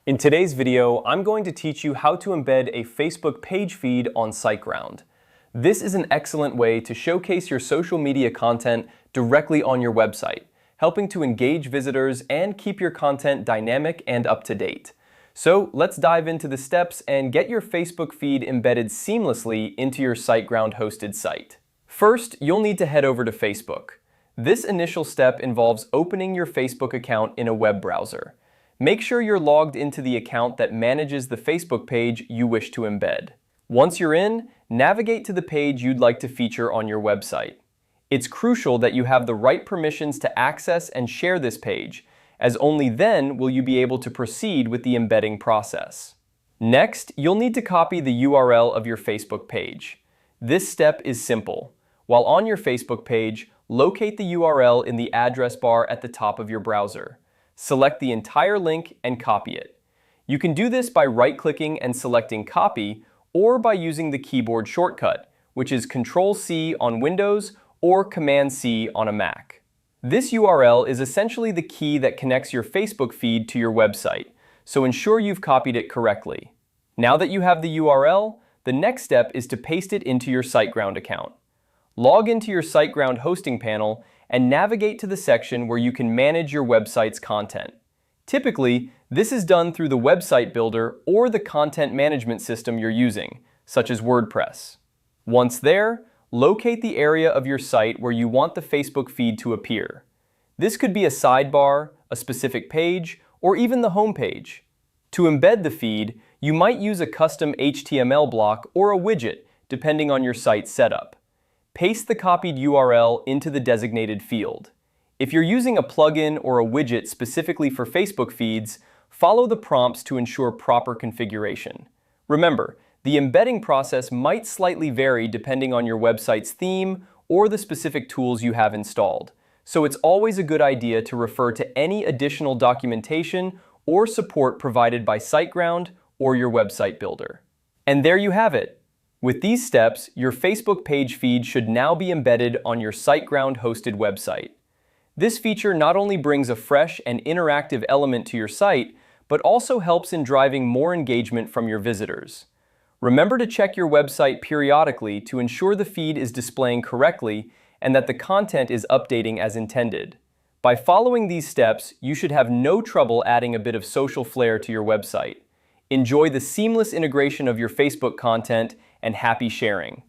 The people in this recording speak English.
In today's video, I'm going to teach you how to embed a Facebook page feed on SiteGround. This is an excellent way to showcase your social media content directly on your website, helping to engage visitors and keep your content dynamic and up to date. So let's dive into the steps and get your Facebook feed embedded seamlessly into your SiteGround hosted site. First, you'll need to head over to Facebook. This initial step involves opening your Facebook account in a web browser. Make sure you're logged into the account that manages the Facebook page you wish to embed. Once you're in, navigate to the page you'd like to feature on your website. It's crucial that you have the right permissions to access and share this page, as only then will you be able to proceed with the embedding process. Next, you'll need to copy the URL of your Facebook page. This step is simple. While on your Facebook page, locate the URL in the address bar at the top of your browser. Select the entire link and copy it. You can do this by right-clicking and selecting Copy, or by using the keyboard shortcut, which is Control-C on Windows or Command-C on a Mac. This URL is essentially the key that connects your Facebook feed to your website, so ensure you've copied it correctly. Now that you have the URL, the next step is to paste it into your SiteGround account. Log into your SiteGround hosting panel and navigate to the section where you can manage your website's content. Typically, this is done through the website builder or the content management system you're using, such as WordPress. Once there, locate the area of your site where you want the Facebook feed to appear. This could be a sidebar, a specific page, or even the home page. To embed the feed, you might use a custom HTML block or a widget, depending on your site's setup. Paste the copied URL into the designated field. If you're using a plugin or a widget specifically for Facebook feeds, follow the prompts to ensure proper configuration. Remember, the embedding process might slightly vary depending on your website's theme or the specific tools you have installed, so it's always a good idea to refer to any additional documentation or support provided by SiteGround or your website builder. And there you have it. With these steps, your Facebook page feed should now be embedded on your SiteGround hosted website. This feature not only brings a fresh and interactive element to your site, but also helps in driving more engagement from your visitors. Remember to check your website periodically to ensure the feed is displaying correctly and that the content is updating as intended. By following these steps, you should have no trouble adding a bit of social flair to your website. Enjoy the seamless integration of your Facebook content and happy sharing.